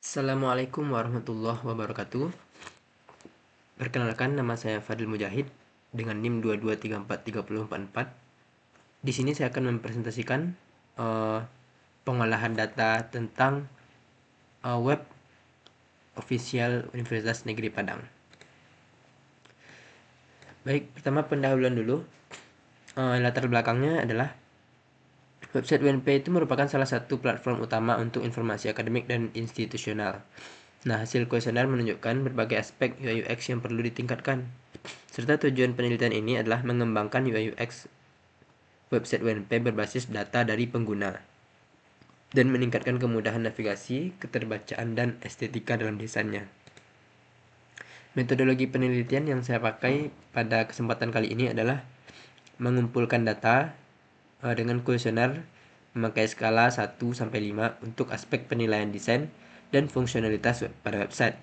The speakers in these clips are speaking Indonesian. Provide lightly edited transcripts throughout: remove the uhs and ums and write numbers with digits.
Assalamualaikum warahmatullahi wabarakatuh. Perkenalkan, nama saya Fadil Mujahid dengan NIM 22343044. Di sini saya akan mempresentasikan pengolahan data tentang web official Universitas Negeri Padang. Baik, pertama pendahuluan dulu. Latar belakangnya adalah website UNP itu merupakan salah satu platform utama untuk informasi akademik dan institusional. Nah, hasil kuesioner menunjukkan berbagai aspek UI UX yang perlu ditingkatkan. Serta tujuan penelitian ini adalah mengembangkan UI UX website UNP berbasis data dari pengguna dan meningkatkan kemudahan navigasi, keterbacaan, dan estetika dalam desainnya. Metodologi penelitian yang saya pakai pada kesempatan kali ini adalah mengumpulkan data dengan kuesioner memakai skala 1-5 untuk aspek penilaian desain dan fungsionalitas pada website.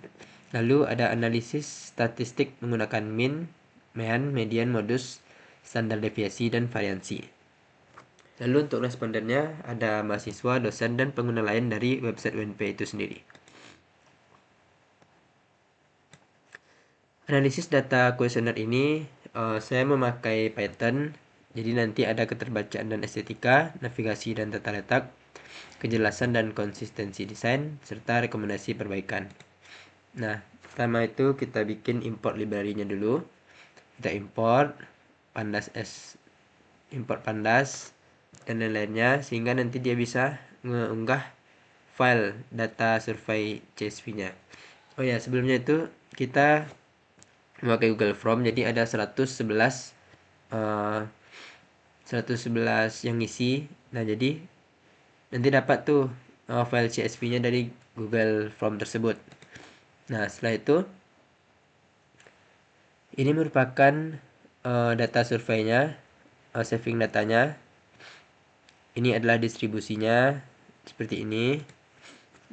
Lalu ada analisis statistik menggunakan mean, median, modus, standar deviasi, dan variansi. Lalu untuk respondennya ada mahasiswa, dosen, dan pengguna lain dari website UNP itu sendiri. Analisis data kuesioner ini saya memakai Python. Jadi nanti ada keterbacaan dan estetika, navigasi dan tata letak, kejelasan dan konsistensi desain, serta rekomendasi perbaikan. Nah, pertama itu kita bikin import library-nya dulu. Kita import pandas dan lain-lainnya sehingga nanti dia bisa mengunggah file data survey CSV-nya. Oh ya, sebelumnya itu kita memakai Google Form, jadi ada 111 yang ngisi. Nah, jadi nanti dapat tuh file CSV-nya dari Google Form tersebut. Nah, setelah itu ini merupakan data surveinya, saving datanya. Ini adalah distribusinya seperti ini.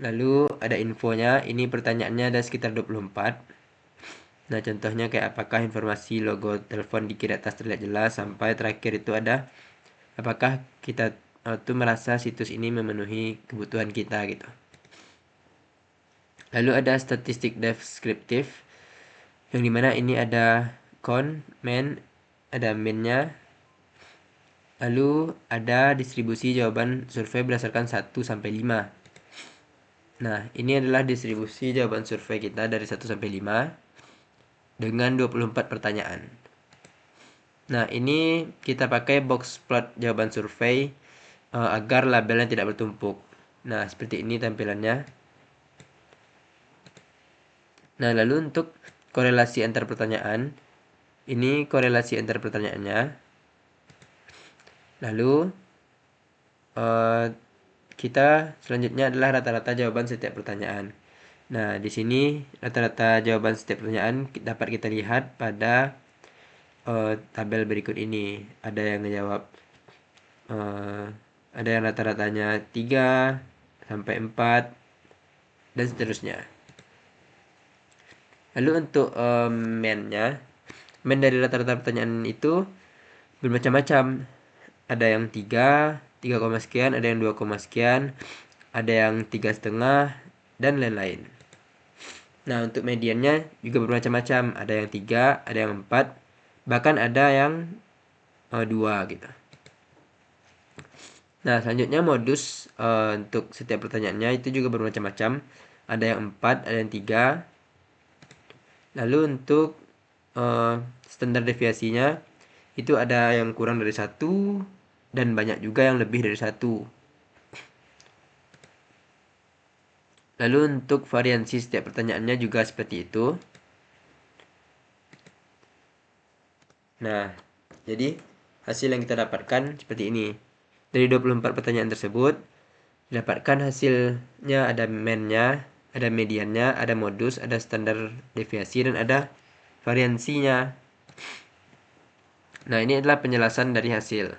Lalu ada infonya, ini pertanyaannya ada sekitar 24. Nah, contohnya kayak apakah informasi logo telepon di kiri atas terlihat jelas, sampai terakhir itu ada apakah kita tuh merasa situs ini memenuhi kebutuhan kita gitu. Lalu ada statistik deskriptif yang dimana ini ada main, ada main-nya. Lalu ada distribusi jawaban survei berdasarkan 1-5. Nah, ini adalah distribusi jawaban survei kita dari 1-5 dengan 24 pertanyaan. Nah, ini kita pakai box plot jawaban survei agar labelnya tidak bertumpuk. Nah, seperti ini tampilannya. Nah, lalu untuk korelasi antar pertanyaan, ini korelasi antar pertanyaannya. Lalu kita selanjutnya adalah rata-rata jawaban setiap pertanyaan. Nah, di sini rata-rata jawaban setiap pertanyaan dapat kita lihat pada tabel berikut ini. Ada yang menjawab ada yang rata-ratanya 3-4 dan seterusnya. Lalu untuk main dari rata-rata pertanyaan itu bermacam-macam. Ada yang 3 sekian, ada yang 2, sekian, ada yang 3,5 dan lain-lain. Nah, untuk mediannya juga bermacam-macam. Ada yang 3, ada yang 4, bahkan ada yang 2 gitu. Nah, selanjutnya modus untuk setiap pertanyaannya itu juga bermacam-macam. Ada yang 4, ada yang 3. Lalu untuk standar deviasinya itu ada yang kurang dari 1 dan banyak juga yang lebih dari 1. Lalu untuk variansi setiap pertanyaannya juga seperti itu. Nah, jadi hasil yang kita dapatkan seperti ini. Dari 24 pertanyaan tersebut, didapatkan hasilnya ada main-nya, ada mediannya, ada modus, ada standar deviasi, dan ada variansinya. Nah, ini adalah penjelasan dari hasil.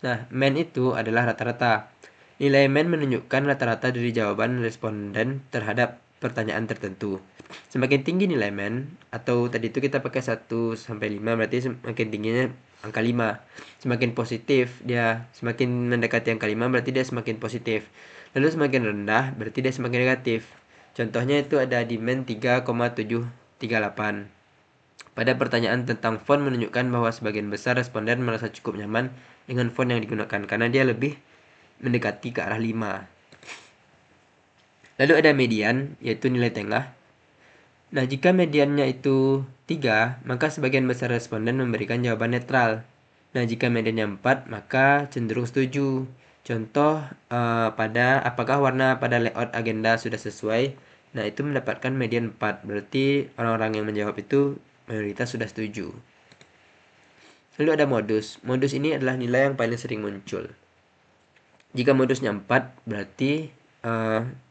Nah, main itu adalah rata-rata. Nilai main menunjukkan rata-rata dari jawaban responden terhadap pertanyaan tertentu. Semakin tinggi nilai main, atau tadi itu kita pakai 1-5, berarti semakin tingginya angka 5. Semakin positif, dia semakin mendekati angka 5, berarti dia semakin positif. Lalu semakin rendah, berarti dia semakin negatif. Contohnya itu ada di MEN 3,738. Pada pertanyaan tentang font menunjukkan bahwa sebagian besar responden merasa cukup nyaman dengan font yang digunakan karena dia lebih mendekati ke arah 5. Lalu ada median, yaitu nilai tengah. Nah, jika mediannya itu 3, maka sebagian besar responden memberikan jawaban netral. Nah, jika mediannya 4, maka cenderung setuju. Contoh pada apakah warna pada layout agenda sudah sesuai? Nah, itu mendapatkan median 4. Berarti orang-orang yang menjawab itu mayoritas sudah setuju. Lalu ada modus. Modus ini adalah nilai yang paling sering muncul. Jika modusnya 4, berarti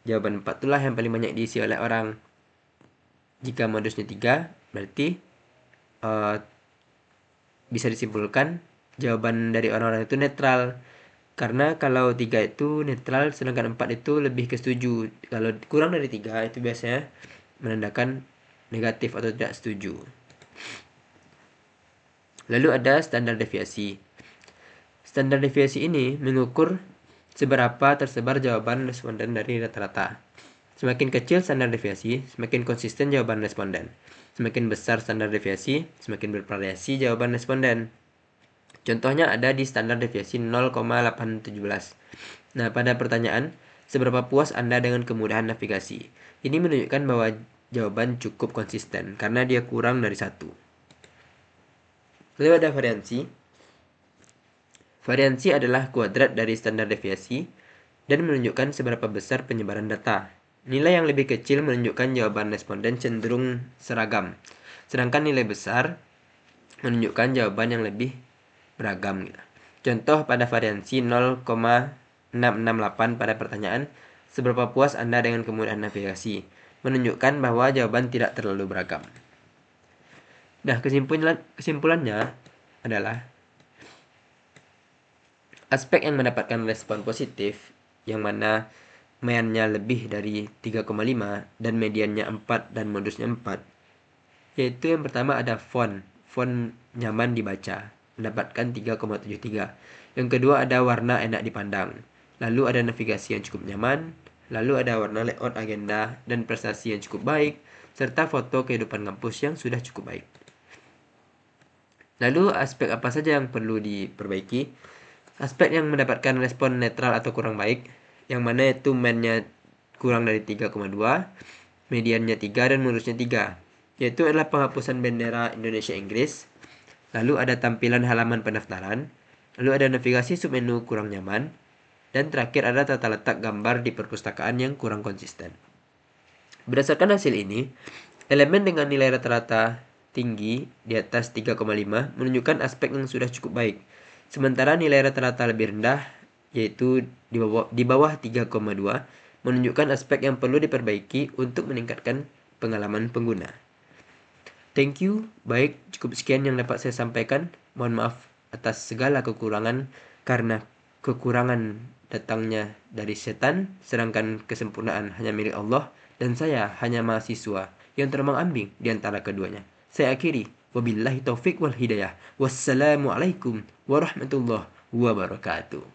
jawaban 4 itulah yang paling banyak diisi oleh orang. Jika modusnya 3, berarti bisa disimpulkan jawaban dari orang-orang itu netral. Karena kalau 3 itu netral, sedangkan 4 itu lebih ke setuju. Kalau kurang dari 3 itu biasanya menandakan negatif atau tidak setuju. Lalu ada standar deviasi. Standar deviasi ini mengukur seberapa tersebar jawaban responden dari rata-rata. Semakin kecil standar deviasi, semakin konsisten jawaban responden. Semakin besar standar deviasi, semakin bervariasi jawaban responden. Contohnya ada di standar deviasi 0,817. Nah, pada pertanyaan, seberapa puas Anda dengan kemudahan navigasi? Ini menunjukkan bahwa jawaban cukup konsisten, karena dia kurang dari 1. Lalu ada variansi. Variansi adalah kuadrat dari standar deviasi, dan menunjukkan seberapa besar penyebaran data. Nilai yang lebih kecil menunjukkan jawaban responden cenderung seragam, sedangkan nilai besar menunjukkan jawaban yang lebih beragam. Contoh pada variansi 0,668 pada pertanyaan, seberapa puas Anda dengan kemudahan navigasi? Menunjukkan bahwa jawaban tidak terlalu beragam. Nah, kesimpulannya adalah aspek yang mendapatkan respon positif, yang mana MEN-nya lebih dari 3,5 dan mediannya 4 dan modusnya 4, yaitu yang pertama ada font nyaman dibaca, mendapatkan 3,73. Yang kedua ada warna enak dipandang. Lalu ada navigasi yang cukup nyaman. Lalu ada warna layout agenda dan prestasi yang cukup baik, serta foto kehidupan kampus yang sudah cukup baik. Lalu aspek apa saja yang perlu diperbaiki? Aspek yang mendapatkan respon netral atau kurang baik, yang mana itu MEN-nya kurang dari 3,2, mediannya 3 dan modusnya 3, yaitu adalah penghapusan bendera Indonesia Inggris. Lalu ada tampilan halaman pendaftaran, lalu ada navigasi submenu kurang nyaman, dan terakhir ada tata letak gambar di perpustakaan yang kurang konsisten. Berdasarkan hasil ini, elemen dengan nilai rata-rata tinggi di atas 3,5 menunjukkan aspek yang sudah cukup baik. Sementara nilai rata-rata lebih rendah, yaitu di bawah 3,2, menunjukkan aspek yang perlu diperbaiki untuk meningkatkan pengalaman pengguna. Thank you. Baik, cukup sekian yang dapat saya sampaikan. Mohon maaf atas segala kekurangan, karena kekurangan datangnya dari setan, sedangkan kesempurnaan hanya milik Allah, dan saya hanya mahasiswa yang terombang-ambing di antara keduanya. Saya akhiri. Wabillahi taufik wal hidayah. Wassalamualaikum warahmatullahi wabarakatuh.